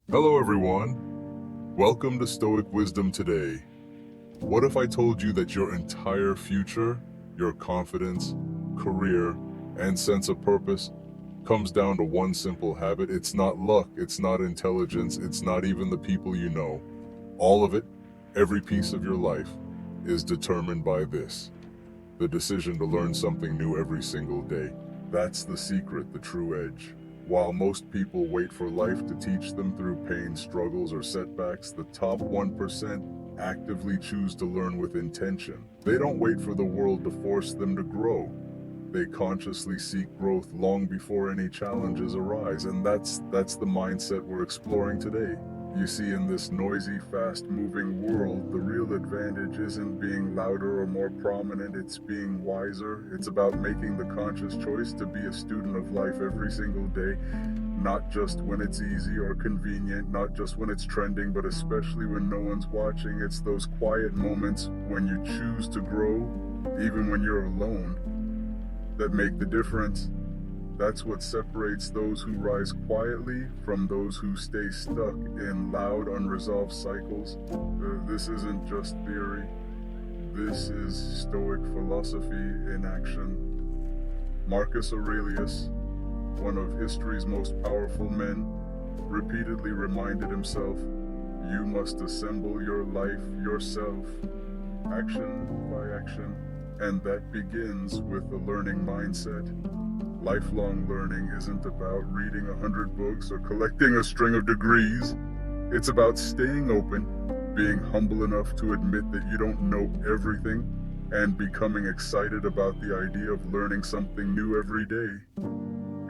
Hello, everyone. Welcome to Stoic Wisdom today. What if I told you that your entire future, your confidence, career, and sense of purpose comes down to one simple habit? It's not luck, it's not intelligence, it's not even the people you know. All of it, every piece of your life, is determined by this: the decision to learn something new every single day. That's the secret, the true edge. While most people wait for life to teach them through pain, struggles, or setbacks, the top 1% actively choose to learn with intention. They don't wait for the world to force them to grow. They consciously seek growth long before any challenges arise, and that's the mindset we're exploring today. You see, in this noisy, fast-moving world, the real advantage isn't being louder or more prominent, it's being wiser. It's about making the conscious choice to be a student of life every single day, not just when it's easy or convenient, not just when it's trending, but especially when no one's watching. It's those quiet moments when you choose to grow, even when you're alone, that make the difference. That's what separates those who rise quietly from those who stay stuck in loud, unresolved cycles. This isn't just theory. This is Stoic philosophy in action. Marcus Aurelius, one of history's most powerful men, repeatedly reminded himself, "You must assemble your life yourself, action by action." And that begins with the learning mindset. Lifelong learning isn't about reading 100 books or collecting a string of degrees. It's about staying open, being humble enough to admit that you don't know everything, and becoming excited about the idea of learning something new every day.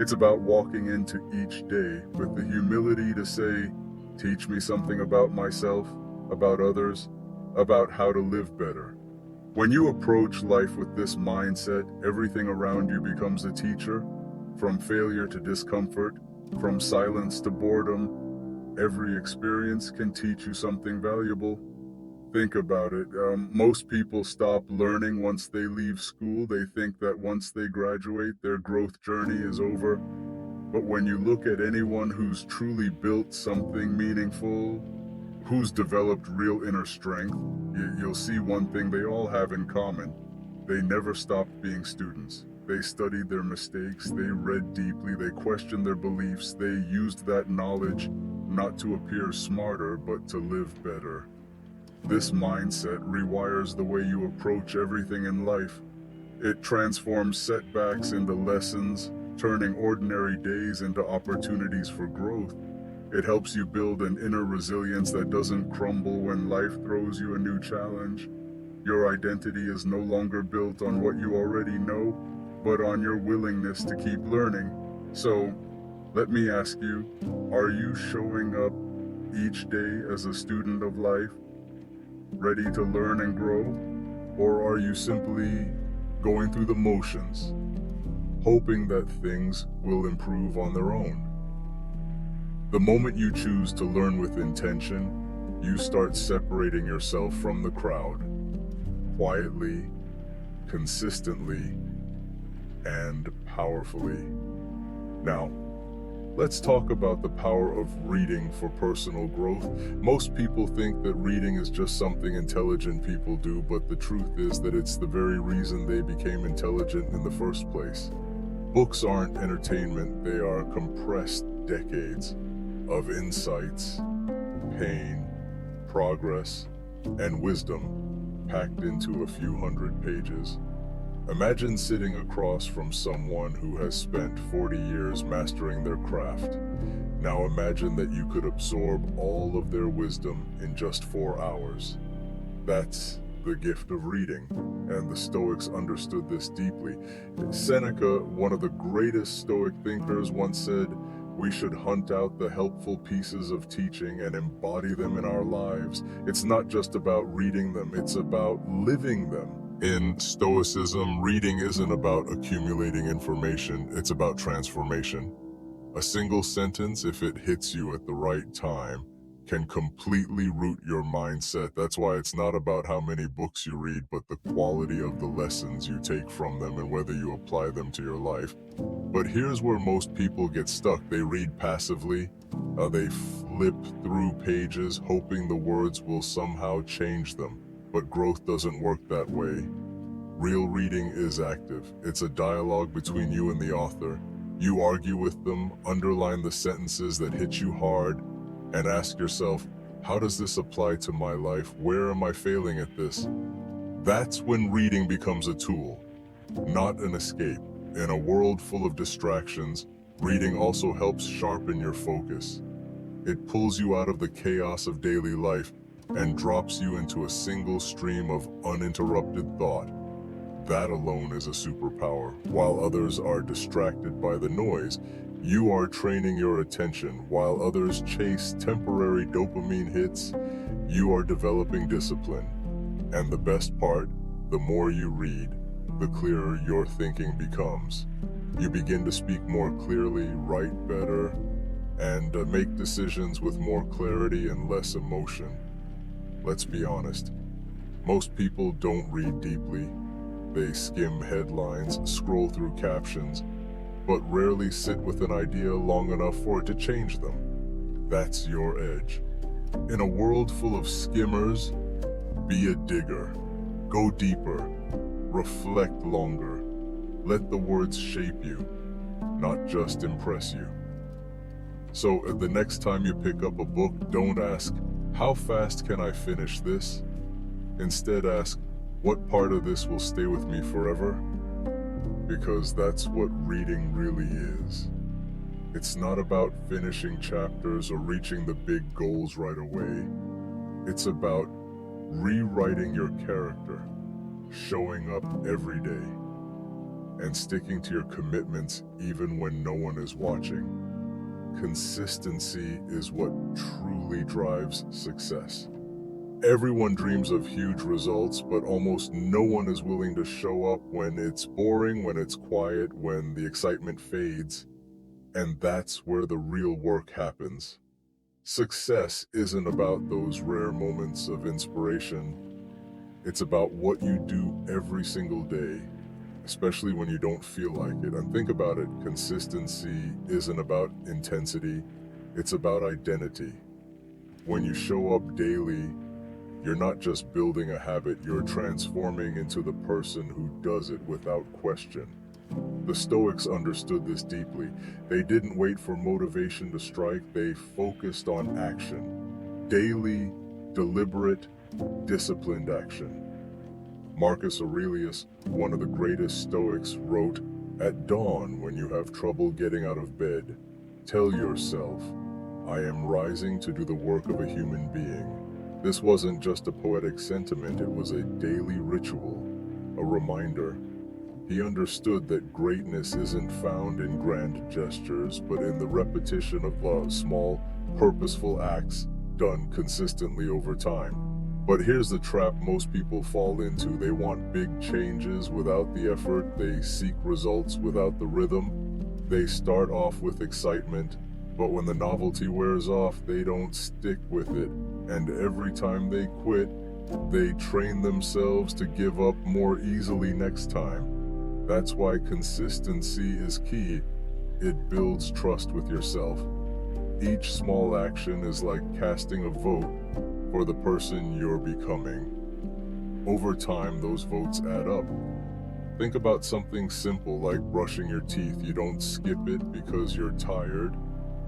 It's about walking into each day with the humility to say, "Teach me something about myself, about others, about how to live better." When you approach life with this mindset, everything around you becomes a teacher. From failure to discomfort, from silence to boredom, every experience can teach you something valuable. Think about it. Most people stop learning once they leave school. They think that once they graduate, their growth journey is over. But when you look at anyone who's truly built something meaningful, who's developed real inner strength, you'll see one thing they all have in common. They never stopped being students. They studied their mistakes, they read deeply, they questioned their beliefs, they used that knowledge not to appear smarter, but to live better. This mindset rewires the way you approach everything in life. It transforms setbacks into lessons, turning ordinary days into opportunities for growth. It helps you build an inner resilience that doesn't crumble when life throws you a new challenge. Your identity is no longer built on what you already know, but on your willingness to keep learning. So, let me ask you, are you showing up each day as a student of life, ready to learn and grow? Or are you simply going through the motions, hoping that things will improve on their own? The moment you choose to learn with intention, you start separating yourself from the crowd, quietly, consistently, and powerfully. Now, let's talk about the power of reading for personal growth. Most people think that reading is just something intelligent people do, but the truth is that it's the very reason they became intelligent in the first place. Books aren't entertainment, they are compressed decades of insights, pain, progress, and wisdom packed into a few hundred pages. Imagine sitting across from someone who has spent 40 years mastering their craft. Now imagine that you could absorb all of their wisdom in just 4 hours. That's the gift of reading, and the Stoics understood this deeply. Seneca, one of the greatest Stoic thinkers, once said, "We should hunt out the helpful pieces of teaching and embody them in our lives." It's not just about reading them, it's about living them. In Stoicism, reading isn't about accumulating information, it's about transformation. A single sentence, if it hits you at the right time, can completely root your mindset. That's why it's not about how many books you read, but the quality of the lessons you take from them and whether you apply them to your life. But here's where most people get stuck. They read passively, they flip through pages hoping the words will somehow change them. But growth doesn't work that way. Real reading is active. It's a dialogue between you and the author. You argue with them, underline the sentences that hit you hard, and ask yourself, how does this apply to my life? Where am I failing at this? That's when reading becomes a tool, not an escape. In a world full of distractions, reading also helps sharpen your focus. It pulls you out of the chaos of daily life and drops you into a single stream of uninterrupted thought. That alone is a superpower. While others are distracted by the noise, you are training your attention. While others chase temporary dopamine hits, you are developing discipline. And the best part, the more you read, the clearer your thinking becomes. You begin to speak more clearly, write better, and make decisions with more clarity and less emotion. Let's be honest, most people don't read deeply. They skim headlines, scroll through captions, but rarely sit with an idea long enough for it to change them. That's your edge. In a world full of skimmers, be a digger. Go deeper. Reflect longer. Let the words shape you, not just impress you. So the next time you pick up a book, don't ask, how fast can I finish this? Instead ask, what part of this will stay with me forever? Because that's what reading really is. It's not about finishing chapters or reaching the big goals right away. It's about rewriting your character, showing up every day, and sticking to your commitments even when no one is watching. Consistency is what truly drives success. Everyone dreams of huge results, but almost no one is willing to show up when it's boring, when it's quiet, when the excitement fades. And that's where the real work happens. Success isn't about those rare moments of inspiration. It's about what you do every single day, especially when you don't feel like it. And think about it, consistency isn't about intensity, it's about identity. When you show up daily, you're not just building a habit, you're transforming into the person who does it without question. The Stoics understood this deeply. They didn't wait for motivation to strike, they focused on action. Daily, deliberate, disciplined action. Marcus Aurelius, one of the greatest Stoics, wrote, "At dawn, when you have trouble getting out of bed, tell yourself, I am rising to do the work of a human being." This wasn't just a poetic sentiment, it was a daily ritual, a reminder. He understood that greatness isn't found in grand gestures, but in the repetition of small, purposeful acts done consistently over time. But here's the trap most people fall into. They want big changes without the effort. They seek results without the rhythm. They start off with excitement, but when the novelty wears off, they don't stick with it. And every time they quit, they train themselves to give up more easily next time. That's why consistency is key. It builds trust with yourself. Each small action is like casting a vote for the person you're becoming. Over time, those votes add up. Think about something simple like brushing your teeth. You don't skip it because you're tired,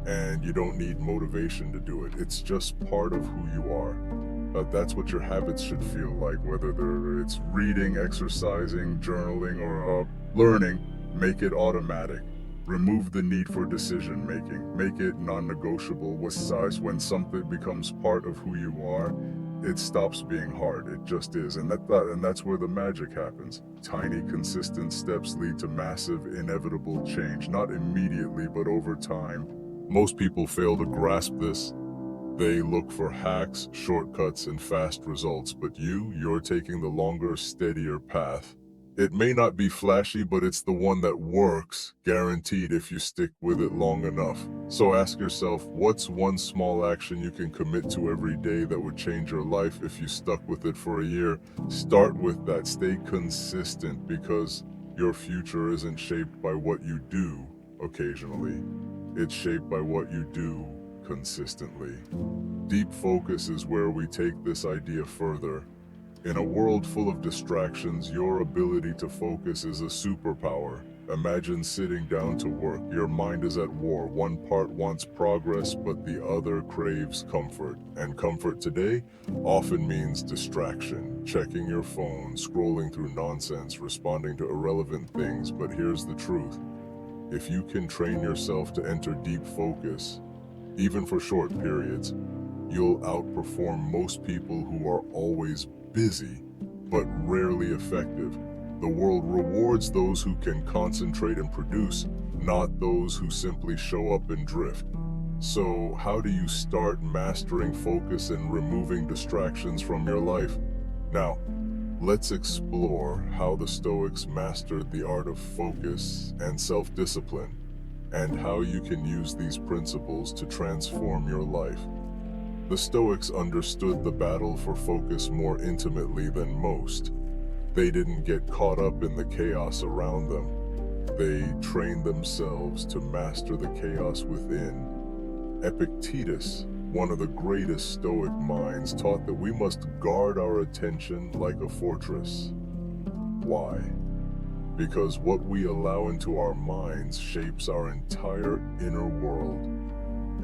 and you don't need motivation to do it. It's just part of who you are. That's what your habits should feel like, whether it's reading, exercising, journaling, or learning. Make it automatic. Remove the need for decision making. Make it non-negotiable. When something becomes part of who you are, it stops being hard. It just is, and that's where the magic happens. Tiny, consistent steps lead to massive, inevitable change. Not immediately, but over time. Most people fail to grasp this. They look for hacks, shortcuts, and fast results, but you're taking the longer, steadier path. It may not be flashy, but it's the one that works, guaranteed if you stick with it long enough. So ask yourself, what's one small action you can commit to every day that would change your life if you stuck with it for a year? Start with that. Stay consistent, because your future isn't shaped by what you do occasionally. It's shaped by what you do consistently. Deep focus is where we take this idea further. In a world full of distractions, your ability to focus is a superpower. Imagine sitting down to work. Your mind is at war. One part wants progress, but the other craves comfort. And comfort today often means distraction, checking your phone, scrolling through nonsense, responding to irrelevant things. But here's the truth. If you can train yourself to enter deep focus, even for short periods, you'll outperform most people who are always busy, but rarely effective. The world rewards those who can concentrate and produce, not those who simply show up and drift. So, how do you start mastering focus and removing distractions from your life? Now, let's explore how the Stoics mastered the art of focus and self-discipline, and how you can use these principles to transform your life. The Stoics understood the battle for focus more intimately than most. They didn't get caught up in the chaos around them. They trained themselves to master the chaos within. Epictetus, one of the greatest Stoic minds, taught that we must guard our attention like a fortress. Why? Because what we allow into our minds shapes our entire inner world.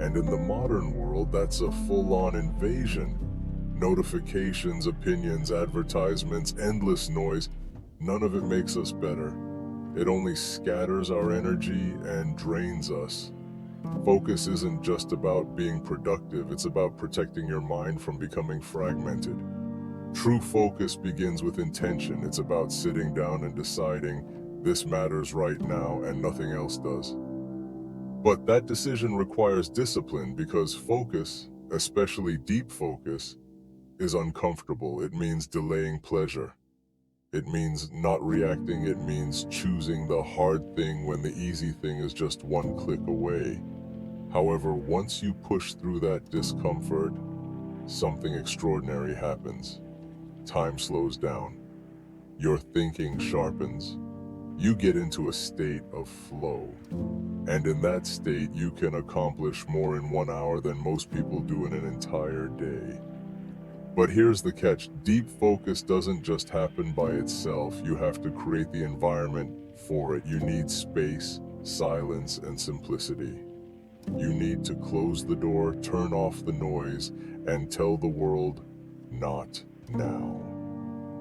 And in the modern world, that's a full-on invasion. Notifications, opinions, advertisements, endless noise, none of it makes us better. It only scatters our energy and drains us. Focus isn't just about being productive, it's about protecting your mind from becoming fragmented. True focus begins with intention. It's about sitting down and deciding, this matters right now and nothing else does. But that decision requires discipline, because focus, especially deep focus, is uncomfortable. It means delaying pleasure. It means not reacting. It means choosing the hard thing when the easy thing is just one click away. However, once you push through that discomfort, something extraordinary happens. Time slows down. Your thinking sharpens. You get into a state of flow. And in that state, you can accomplish more in 1 hour than most people do in an entire day. But here's the catch. Deep focus doesn't just happen by itself. You have to create the environment for it. You need space, silence, and simplicity. You need to close the door, turn off the noise, and tell the world, not now.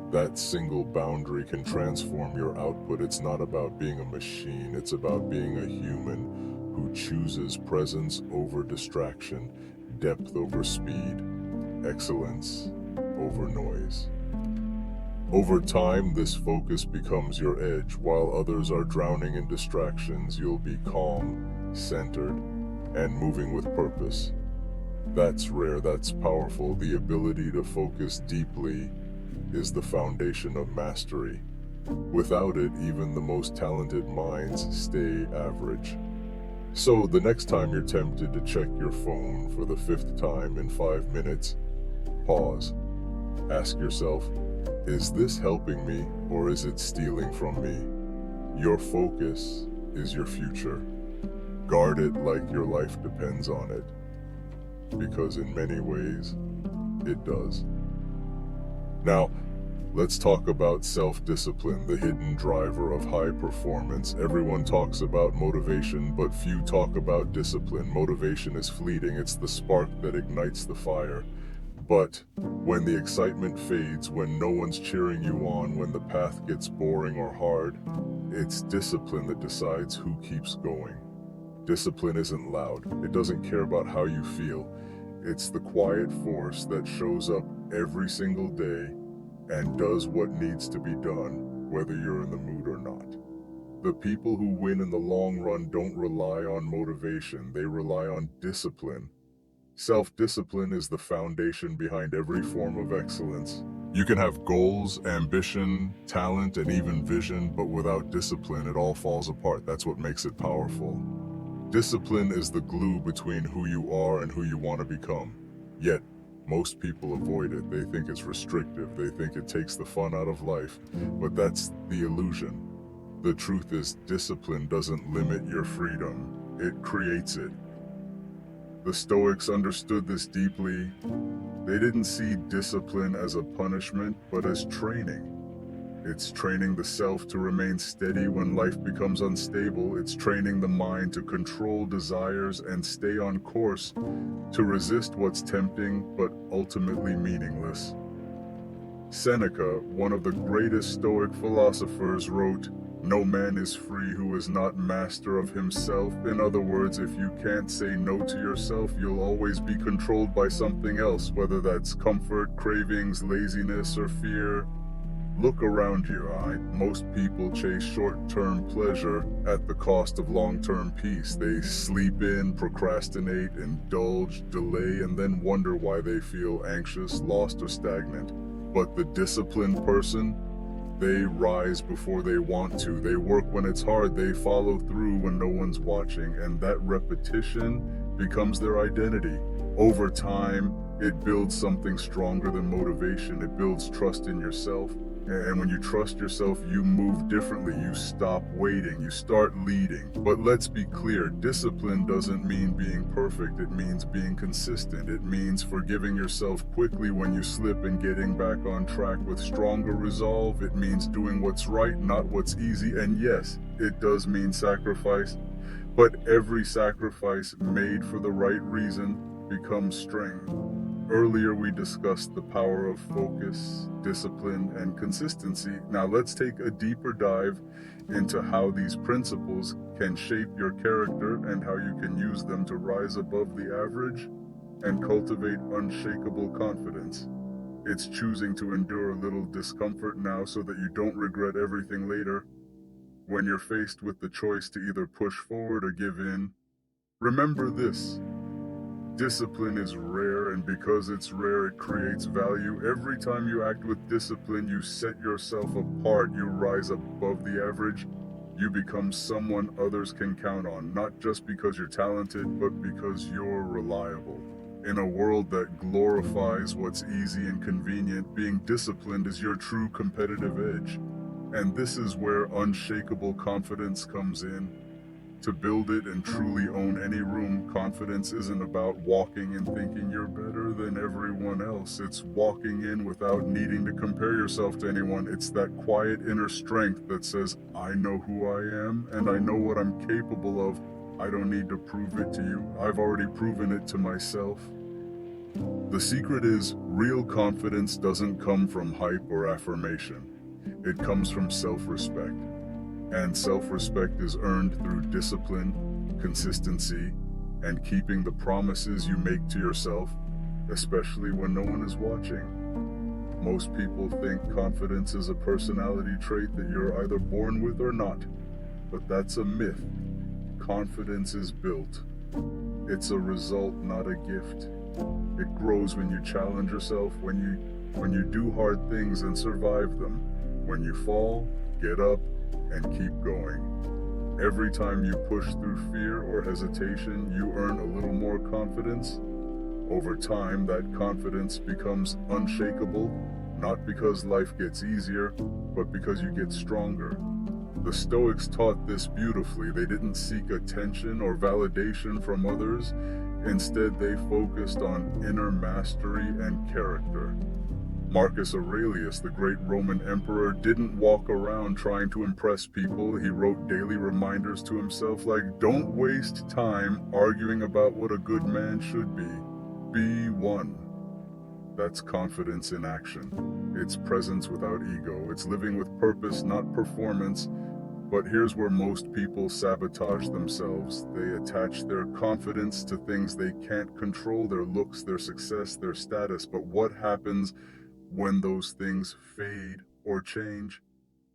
That single boundary can transform your output. It's not about being a machine, it's about being a human who chooses presence over distraction, depth over speed, excellence over noise. Over time, this focus becomes your edge. While others are drowning in distractions, you'll be calm, centered, and moving with purpose. That's rare, that's powerful. The ability to focus deeply is the foundation of mastery. Without it, even the most talented minds stay average. So the next time you're tempted to check your phone for the 5th time in 5 minutes, pause. Ask yourself, is this helping me or is it stealing from me? Your focus is your future. Guard it like your life depends on it, because in many ways, it does. Now, let's talk about self-discipline, the hidden driver of high performance. Everyone talks about motivation, but few talk about discipline. Motivation is fleeting. It's the spark that ignites the fire. But when the excitement fades, when no one's cheering you on, when the path gets boring or hard, it's discipline that decides who keeps going. Discipline isn't loud. It doesn't care about how you feel. It's the quiet force that shows up every single day and does what needs to be done, whether you're in the mood or not. The people who win in the long run don't rely on motivation, they rely on discipline. Self-discipline is the foundation behind every form of excellence. You can have goals, ambition, talent, and even vision, but without discipline, it all falls apart. That's what makes it powerful. Discipline is the glue between who you are and who you want to become. Yet, most people avoid it. They think it's restrictive. They think it takes the fun out of life. But that's the illusion. The truth is, discipline doesn't limit your freedom. It creates it. The Stoics understood this deeply. They didn't see discipline as a punishment, but as training. It's training the self to remain steady when life becomes unstable. It's training the mind to control desires and stay on course, to resist what's tempting but ultimately meaningless. Seneca, one of the greatest Stoic philosophers, wrote, "No man is free who is not master of himself." In other words, if you can't say no to yourself, you'll always be controlled by something else, whether that's comfort, cravings, laziness, or fear. Look around you. Most people chase short-term pleasure at the cost of long-term peace. They sleep in, procrastinate, indulge, delay, and then wonder why they feel anxious, lost, or stagnant. But the disciplined person, they rise before they want to. They work when it's hard. They follow through when no one's watching. And that repetition becomes their identity. Over time, it builds something stronger than motivation. It builds trust in yourself. And when you trust yourself, you move differently. You stop waiting. You start leading. But let's be clear, discipline doesn't mean being perfect. It means being consistent. It means forgiving yourself quickly when you slip and getting back on track with stronger resolve. It means doing what's right, not what's easy. And yes, it does mean sacrifice. But every sacrifice made for the right reason becomes strength. Earlier, we discussed the power of focus, discipline, and consistency. Now let's take a deeper dive into how these principles can shape your character and how you can use them to rise above the average and cultivate unshakable confidence. It's choosing to endure a little discomfort now so that you don't regret everything later. When you're faced with the choice to either push forward or give in, remember this. Discipline is rare, and because it's rare, it creates value. Every time you act with discipline, you set yourself apart. You rise above the average. You become someone others can count on, not just because you're talented, but because you're reliable. In a world that glorifies what's easy and convenient, being disciplined is your true competitive edge. And this is where unshakable confidence comes in. To build it and truly own any room, confidence isn't about walking and thinking you're better than everyone else. It's walking in without needing to compare yourself to anyone. It's that quiet inner strength that says, I know who I am and I know what I'm capable of. I don't need to prove it to you. I've already proven it to myself. The secret is, real confidence doesn't come from hype or affirmation. It comes from self-respect. And self-respect is earned through discipline, consistency, and keeping the promises you make to yourself, especially when no one is watching. Most people think confidence is a personality trait that you're either born with or not, but that's a myth. Confidence is built. It's a result, not a gift. It grows when you challenge yourself, when you do hard things and survive them. When you fall, get up, and keep going. Every time you push through fear or hesitation, you earn a little more confidence. Over time, that confidence becomes unshakable, not because life gets easier, but because you get stronger. The Stoics taught this beautifully. They didn't seek attention or validation from others. Instead, they focused on inner mastery and character. Marcus Aurelius, the great Roman emperor, didn't walk around trying to impress people. He wrote daily reminders to himself like, don't waste time arguing about what a good man should be. Be one. That's confidence in action. It's presence without ego. It's living with purpose, not performance. But here's where most people sabotage themselves. They attach their confidence to things they can't control, their looks, their success, their status. But what happens when those things fade or change?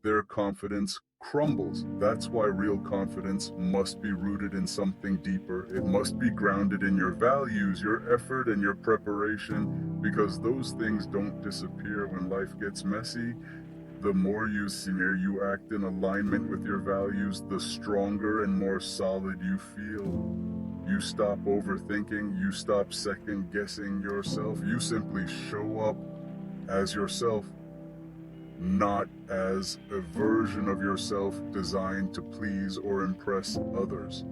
Their confidence crumbles. That's why real confidence must be rooted in something deeper. It must be grounded in your values, your effort, and your preparation, because those things don't disappear when life gets messy. The more you smear you act in alignment with your values, the stronger and more solid you feel. You stop overthinking, you stop second guessing yourself, you simply show up as yourself, not as a version of yourself designed to please or impress others.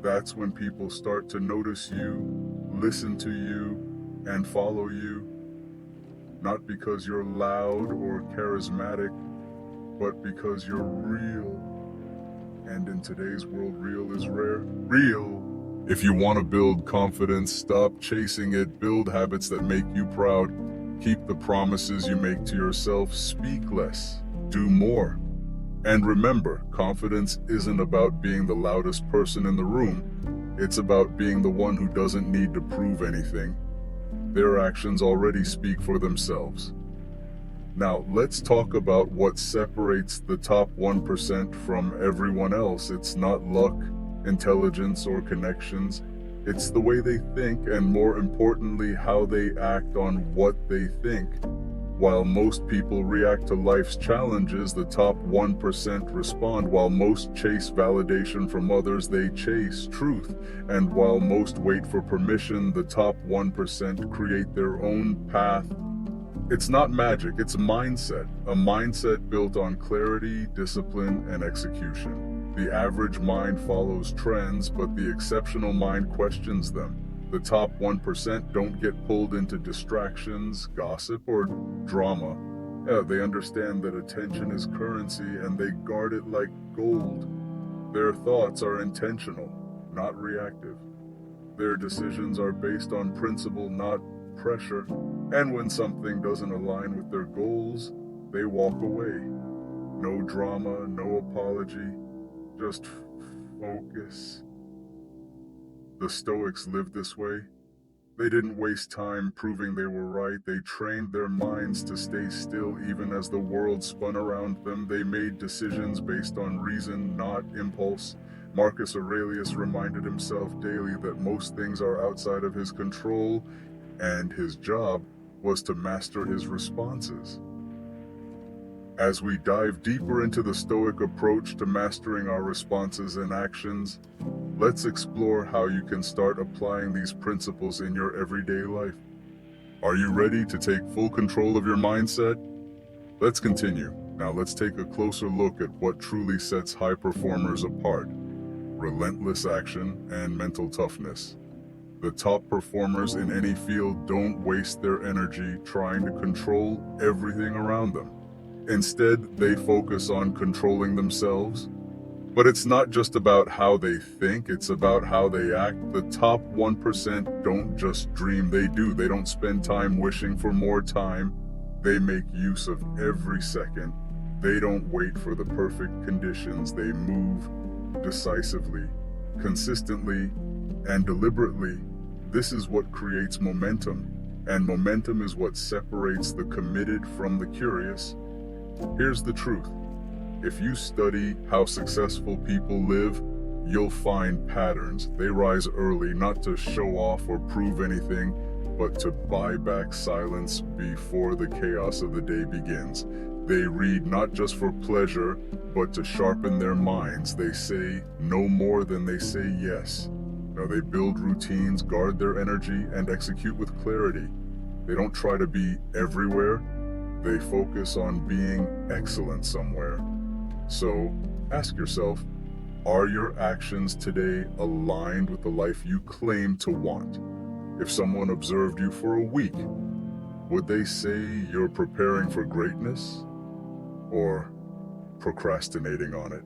That's when people start to notice you, listen to you, and follow you, not because you're loud or charismatic, but because you're real. And in today's world, real is rare. Real. If you want to build confidence, stop chasing it. Build habits that make you proud. Keep the promises you make to yourself. Speak less. Do more. And remember, confidence isn't about being the loudest person in the room. It's about being the one who doesn't need to prove anything. Their actions already speak for themselves. Now, let's talk about what separates the top 1% from everyone else. It's not luck, intelligence, or connections. It's the way they think, and more importantly, how they act on what they think. While most people react to life's challenges, the top 1% respond. While most chase validation from others, they chase truth. And while most wait for permission, the top 1% create their own path. It's not magic, it's a mindset built on clarity, discipline, and execution. The average mind follows trends, but the exceptional mind questions them. The top 1% don't get pulled into distractions, gossip, or drama. They understand that attention is currency and they guard it like gold. Their thoughts are intentional, not reactive. Their decisions are based on principle, not pressure. And when something doesn't align with their goals, they walk away. No drama, no apology, just focus. The Stoics lived this way. They didn't waste time proving they were right. They trained their minds to stay still even as the world spun around them. They made decisions based on reason, not impulse. Marcus Aurelius reminded himself daily that most things are outside of his control, and his job was to master his responses. As we dive deeper into the Stoic approach to mastering our responses and actions, let's explore how you can start applying these principles in your everyday life. Are you ready to take full control of your mindset? Let's continue. Now let's take a closer look at what truly sets high performers apart: relentless action and mental toughness. The top performers in any field don't waste their energy trying to control everything around them. Instead, they focus on controlling themselves. But it's not just about how they think, it's about how they act. The top 1% don't just dream, they do. They don't spend time wishing for more time. They make use of every second. They don't wait for the perfect conditions. They move decisively, consistently, and deliberately. This is what creates momentum, and momentum is what separates the committed from the curious. Here's the truth. If you study how successful people live, you'll find patterns. They rise early, not to show off or prove anything, but to buy back silence before the chaos of the day begins. They read not just for pleasure, but to sharpen their minds. They say no more than they say yes. Now they build routines, guard their energy, and execute with clarity. They don't try to be everywhere. They focus on being excellent somewhere. So ask yourself, are your actions today aligned with the life you claim to want? If someone observed you for a week, would they say you're preparing for greatness or procrastinating on it?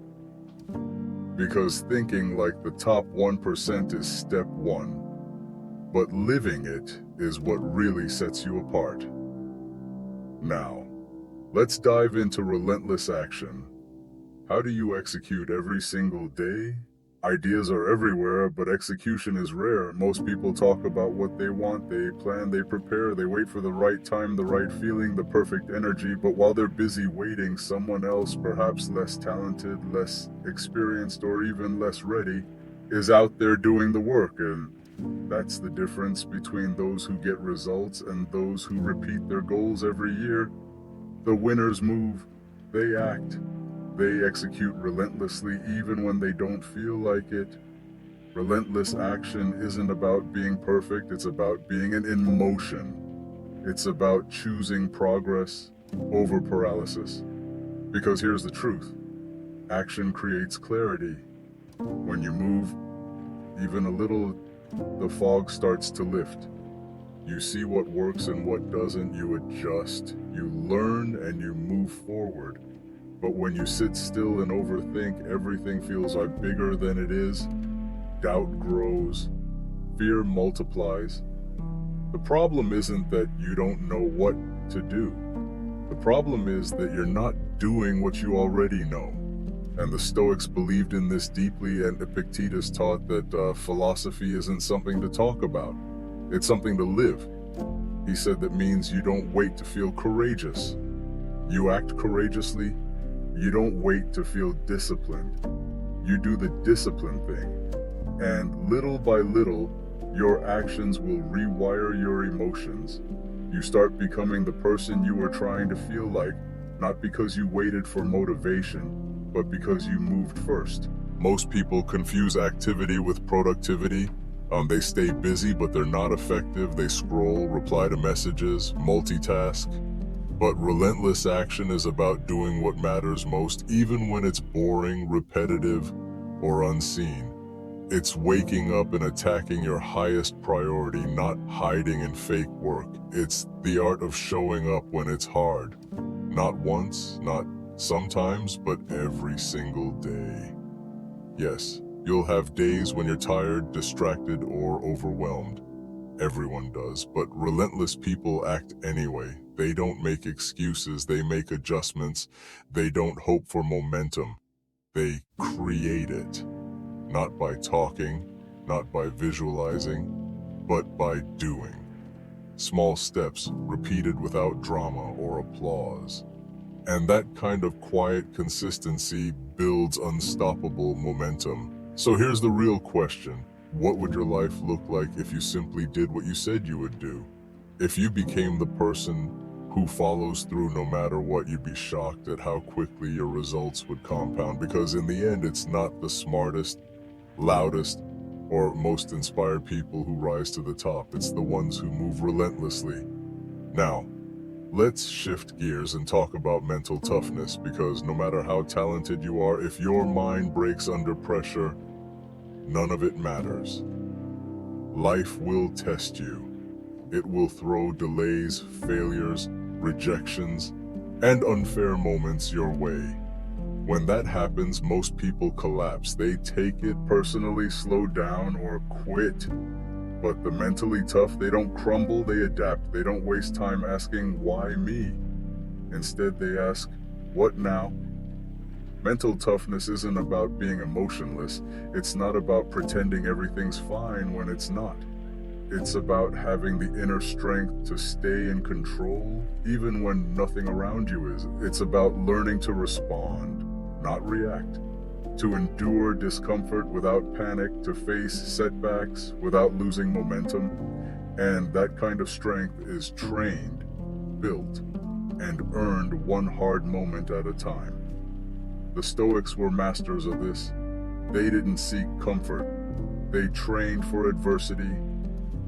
Because thinking like the top 1% is step one, but living it is what really sets you apart. Now, let's dive into relentless action. How do you execute every single day? Ideas are everywhere, but execution is rare. Most people talk about what they want, they plan, they prepare, they wait for the right time, the right feeling, the perfect energy. But while they're busy waiting, someone else, perhaps less talented, less experienced, or even less ready, is out there doing the work. And that's the difference between those who get results and those who repeat their goals every year. The winners move, they act, they execute relentlessly even when they don't feel like it. Relentless action isn't about being perfect, it's about being in motion. It's about choosing progress over paralysis. Because here's the truth, action creates clarity. When you move, even a little, the fog starts to lift. You see what works and what doesn't, you adjust, you learn, and you move forward. But when you sit still and overthink, everything feels like bigger than it is. Doubt grows, fear multiplies. The problem isn't that you don't know what to do. The problem is that you're not doing what you already know. And the Stoics believed in this deeply, and Epictetus taught that philosophy isn't something to talk about. It's something to live. He said that means you don't wait to feel courageous. You act courageously. You don't wait to feel disciplined. You do the discipline thing. And little by little, your actions will rewire your emotions. You start becoming the person you were trying to feel like, not because you waited for motivation, but because you moved first. Most people confuse activity with productivity. They stay busy, but they're not effective. They scroll, reply to messages, multitask. But relentless action is about doing what matters most, even when it's boring, repetitive, or unseen. It's waking up and attacking your highest priority, not hiding in fake work. It's the art of showing up when it's hard. Not once, not sometimes, but every single day. Yes, you'll have days when you're tired, distracted, or overwhelmed. Everyone does, but relentless people act anyway. They don't make excuses, they make adjustments. They don't hope for momentum. They create it. Not by talking, not by visualizing, but by doing. Small steps repeated without drama or applause. And that kind of quiet consistency builds unstoppable momentum. So here's the real question. What would your life look like if you simply did what you said you would do? If you became the person who follows through no matter what, you'd be shocked at how quickly your results would compound, because in the end, it's not the smartest, loudest, or most inspired people who rise to the top. It's the ones who move relentlessly. Now, let's shift gears and talk about mental toughness, because no matter how talented you are, if your mind breaks under pressure, none of it matters. Life will test you. It will throw delays, failures, rejections, and unfair moments your way. When that happens, most people collapse. They take it personally, slow down, or quit. But the mentally tough, they don't crumble, they adapt. They don't waste time asking, why me? Instead, they ask, what now? Mental toughness isn't about being emotionless. It's not about pretending everything's fine when it's not. It's about having the inner strength to stay in control, even when nothing around you is. It's about learning to respond, not react. To endure discomfort without panic, to face setbacks without losing momentum. And that kind of strength is trained, built, and earned one hard moment at a time. The Stoics were masters of this. They didn't seek comfort. They trained for adversity.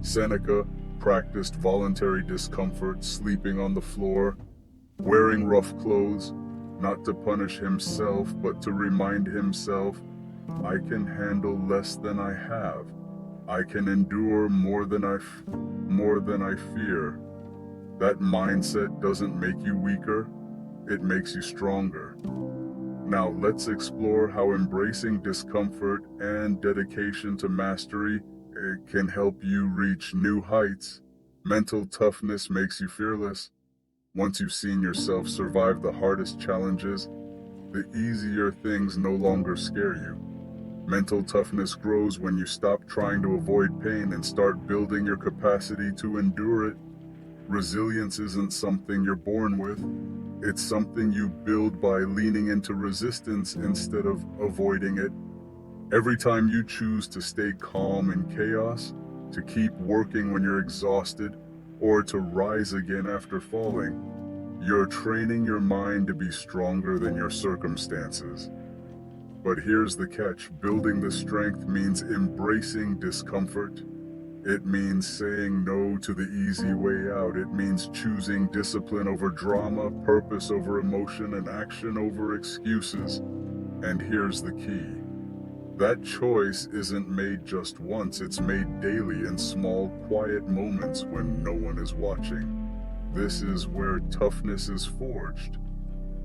Seneca practiced voluntary discomfort, sleeping on the floor, wearing rough clothes, not to punish himself, but to remind himself, I can handle less than I have. I can endure more than I fear. That mindset doesn't make you weaker, it makes you stronger. Now let's explore how embracing discomfort and dedication to mastery can help you reach new heights. Mental toughness makes you fearless. Once you've seen yourself survive the hardest challenges, the easier things no longer scare you. Mental toughness grows when you stop trying to avoid pain and start building your capacity to endure it. Resilience isn't something you're born with. It's something you build by leaning into resistance instead of avoiding it. Every time you choose to stay calm in chaos, to keep working when you're exhausted, or to rise again after falling, You're training your mind to be stronger than your circumstances. But here's the catch: building the strength means embracing discomfort. It means saying no to the easy way out. It means choosing discipline over drama, purpose over emotion, and action over excuses. And here's the key: that choice isn't made just once, it's made daily in small, quiet moments when no one is watching. This is where toughness is forged.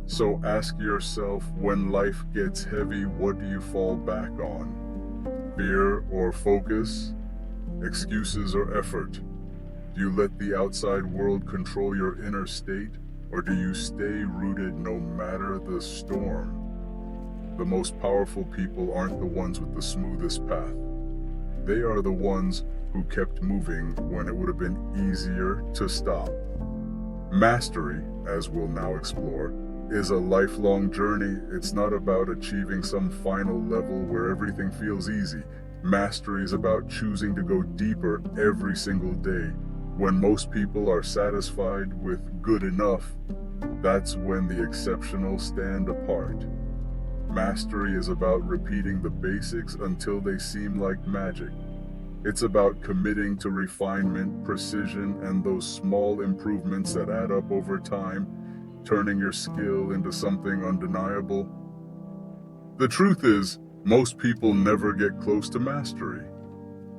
So ask yourself, when life gets heavy, what do you fall back on? Fear or focus? Excuses or effort? Do you let the outside world control your inner state, or do you stay rooted no matter the storm? The most powerful people aren't the ones with the smoothest path. They are the ones who kept moving when it would have been easier to stop. Mastery, as we'll now explore, is a lifelong journey. It's not about achieving some final level where everything feels easy. Mastery is about choosing to go deeper every single day. When most people are satisfied with good enough, that's when the exceptional stand apart. Mastery is about repeating the basics until they seem like magic. It's about committing to refinement, precision, and those small improvements that add up over time, turning your skill into something undeniable. The truth is, most people never get close to mastery.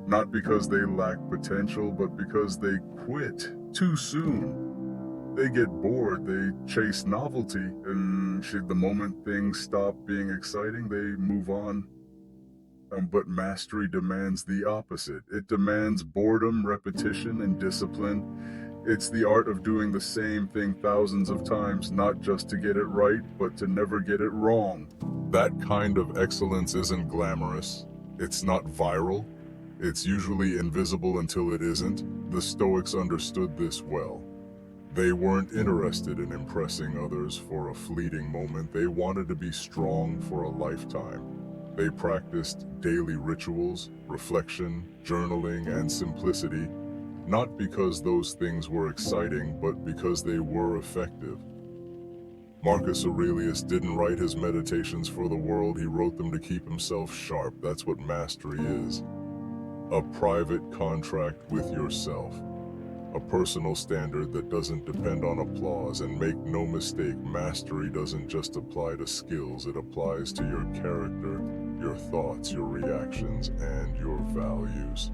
Not because they lack potential, but because they quit too soon. They get bored, they chase novelty, and the moment things stop being exciting, they move on. But mastery demands the opposite. It demands boredom, repetition, and discipline. It's the art of doing the same thing thousands of times, not just to get it right, but to never get it wrong. That kind of excellence isn't glamorous. It's not viral. It's usually invisible until it isn't. The Stoics understood this well. They weren't interested in impressing others for a fleeting moment. They wanted to be strong for a lifetime. They practiced daily rituals, reflection, journaling, and simplicity, not because those things were exciting, but because they were effective. Marcus Aurelius didn't write his meditations for the world, he wrote them to keep himself sharp. That's what mastery is. A private contract with yourself. A personal standard that doesn't depend on applause. And make no mistake, mastery doesn't just apply to skills, it applies to your character, your thoughts, your reactions, and your values.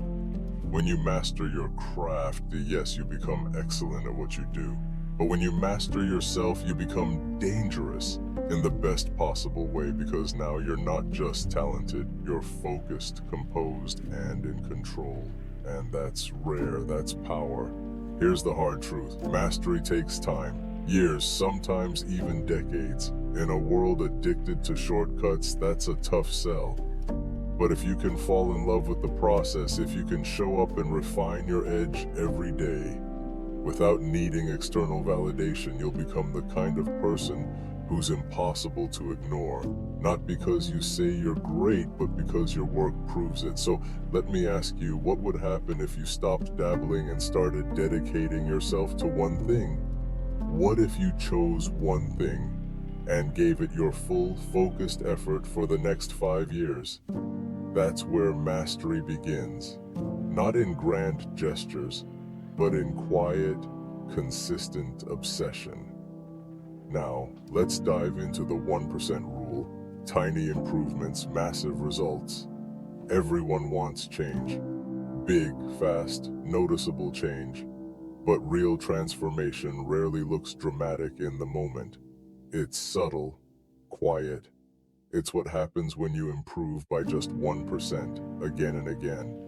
When you master your craft, yes, you become excellent at what you do. But when you master yourself, you become dangerous in the best possible way, because now you're not just talented, you're focused, composed, and in control. And that's rare, that's power. Here's the hard truth: mastery takes time, years, sometimes even decades. In a world addicted to shortcuts, that's a tough sell. But if you can fall in love with the process, if you can show up and refine your edge every day, without needing external validation, you'll become the kind of person who's impossible to ignore. Not because you say you're great, but because your work proves it. So let me ask you, what would happen if you stopped dabbling and started dedicating yourself to one thing? What if you chose one thing and gave it your full, focused effort for the next 5 years? That's where mastery begins. Not in grand gestures, but in quiet, consistent obsession. Now, let's dive into the 1% rule. Tiny improvements, massive results. Everyone wants change. Big, fast, noticeable change. But real transformation rarely looks dramatic in the moment. It's subtle, quiet. It's what happens when you improve by just 1%, again and again.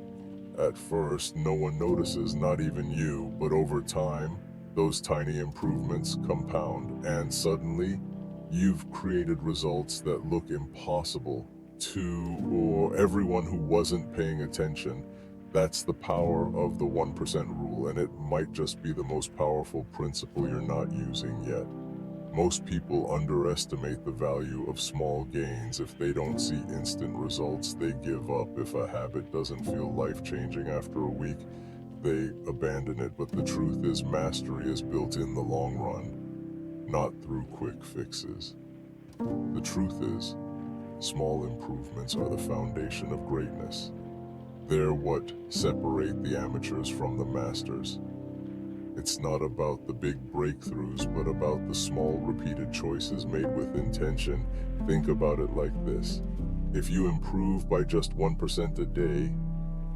At first, no one notices, not even you, but over time, those tiny improvements compound, and suddenly, you've created results that look impossible to everyone who wasn't paying attention. That's the power of the 1% rule, and it might just be the most powerful principle you're not using yet. Most people underestimate the value of small gains. If they don't see instant results, they give up. If a habit doesn't feel life-changing after a week, they abandon it. But the truth is, mastery is built in the long run. not through quick fixes. The truth is, small improvements are the foundation of greatness. They're what separate the amateurs from the masters. It's not about the big breakthroughs, but about the small, repeated choices made with intention. Think about it like this. If you improve by just 1% a day,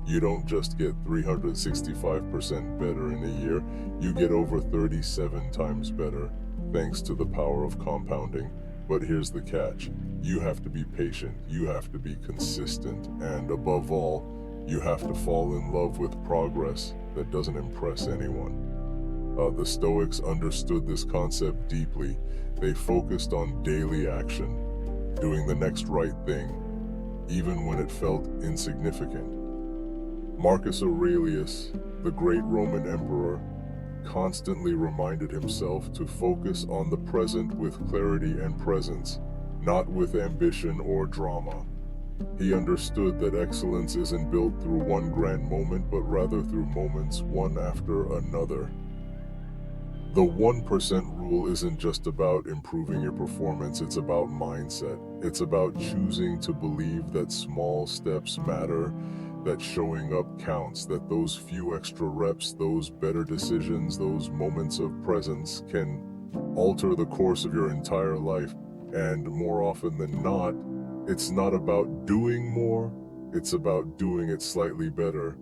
you don't just get 365% better in a year, you get over 37 times better, thanks to the power of compounding. But here's the catch. You have to be patient, you have to be consistent, and above all, you have to fall in love with progress that doesn't impress anyone. The Stoics understood this concept deeply. They focused on daily action, doing the next right thing, even when it felt insignificant. Marcus Aurelius, the great Roman emperor, constantly reminded himself to focus on the present with clarity and presence, not with ambition or drama. He understood that excellence isn't built through one grand moment, but rather through moments one after another. The 1% rule isn't just about improving your performance, it's about mindset. It's about choosing to believe that small steps matter, that showing up counts, that those few extra reps, those better decisions, those moments of presence can alter the course of your entire life. And more often than not, it's not about doing more, it's about doing it slightly better.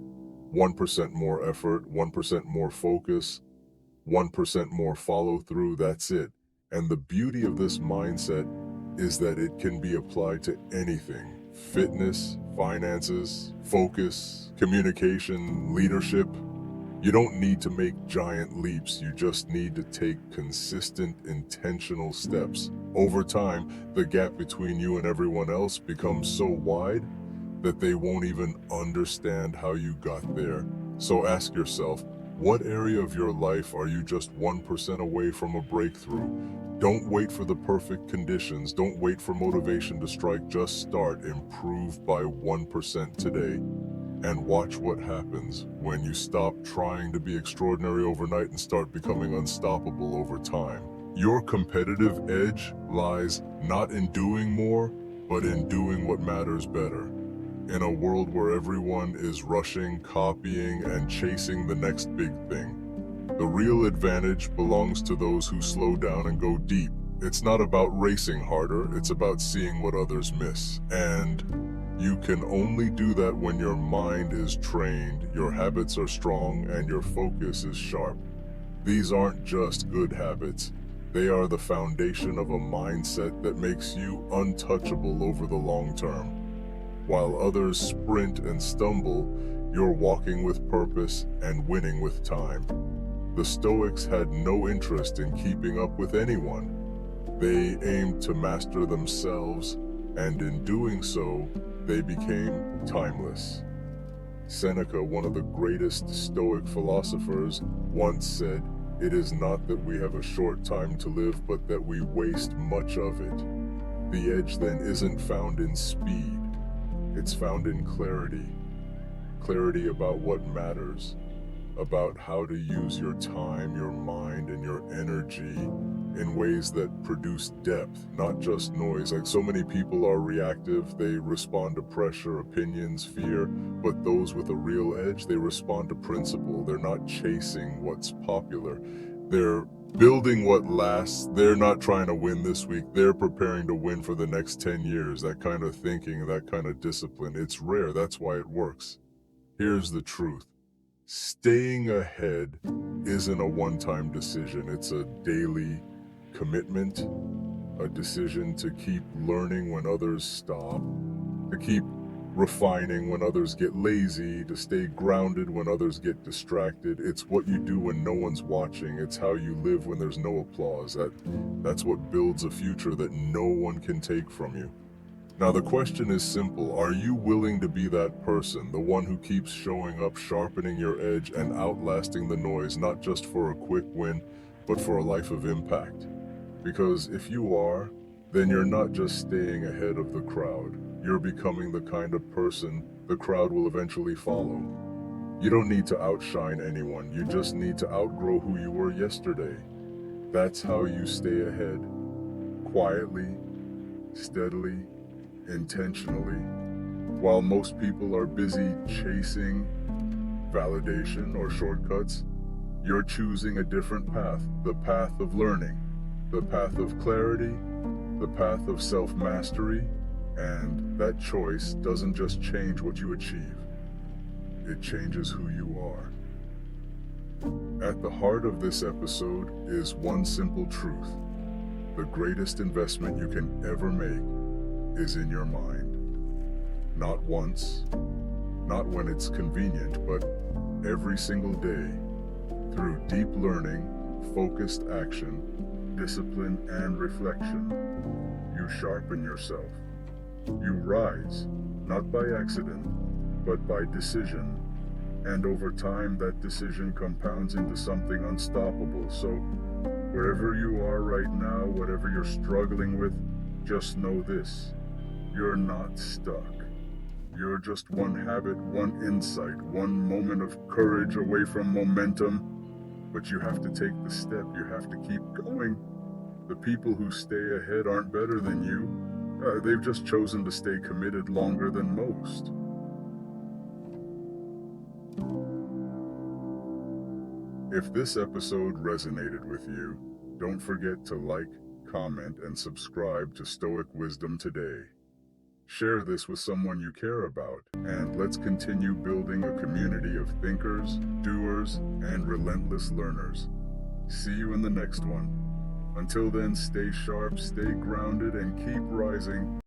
1% more effort, 1% more focus, 1% more follow through, that's it. And the beauty of this mindset is that it can be applied to anything: fitness, finances, focus, communication, leadership. You don't need to make giant leaps, you just need to take consistent, intentional steps. Over time, the gap between you and everyone else becomes so wide that they won't even understand how you got there. So ask yourself, what area of your life are you just 1% away from a breakthrough? Don't wait for the perfect conditions. Don't wait for motivation to strike. Just start. Improve by 1% today. And watch what happens when you stop trying to be extraordinary overnight and start becoming unstoppable over time. Your competitive edge lies not in doing more, but in doing what matters better. In a world where everyone is rushing, copying, and chasing the next big thing, the real advantage belongs to those who slow down and go deep. It's not about racing harder, it's about seeing what others miss. And you can only do that when your mind is trained, your habits are strong, and your focus is sharp. These aren't just good habits. They are the foundation of a mindset that makes you untouchable over the long term. While others sprint and stumble, you're walking with purpose and winning with time. The Stoics had no interest in keeping up with anyone. They aimed to master themselves, and in doing so, they became timeless. Seneca, one of the greatest Stoic philosophers, once said, "It is not that we have a short time to live, but that we waste much of it." The edge then isn't found in speed. It's found in clarity. Clarity about what matters, about how to use your time, your mind, and your energy in ways that produce depth, not just noise. Like, so many people are reactive, they respond to pressure, opinions, fear, but those with a real edge, they respond to principle. They're not chasing what's popular. They're building what lasts. They're not trying to win this week. They're preparing to win for the next 10 years. That kind of thinking, that kind of discipline, it's rare. That's why it works. Here's the truth. Staying ahead isn't a one-time decision. It's a daily commitment, a decision to keep learning when others stop, to keep refining when others get lazy, to stay grounded when others get distracted. It's what you do when no one's watching. It's how you live when there's no applause. That's what builds a future that no one can take from you. Now the question is simple. Are you willing to be that person, the one who keeps showing up, sharpening your edge, and outlasting the noise, not just for a quick win, but for a life of impact? Because if you are, then you're not just staying ahead of the crowd. You're becoming the kind of person the crowd will eventually follow. You don't need to outshine anyone. You just need to outgrow who you were yesterday. That's how you stay ahead, quietly, steadily, intentionally. While most people are busy chasing validation or shortcuts, you're choosing a different path, the path of learning, the path of clarity, the path of self-mastery, and that choice doesn't just change what you achieve, it changes who you are. At the heart of this episode is one simple truth. The greatest investment you can ever make is in your mind. Not once, not when it's convenient, but every single day. Through deep learning, focused action, discipline, and reflection, you sharpen yourself. You rise, not by accident, but by decision. And over time, that decision compounds into something unstoppable. So, wherever you are right now, whatever you're struggling with, just know this: you're not stuck. You're just one habit, one insight, one moment of courage away from momentum. But you have to take the step, you have to keep going. The people who stay ahead aren't better than you. They've just chosen to stay committed longer than most. If this episode resonated with you, don't forget to like, comment, and subscribe to Stoic Wisdom today. Share this with someone you care about, and let's continue building a community of thinkers, doers, and relentless learners. See you in the next one. Until then, stay sharp, stay grounded, and keep rising.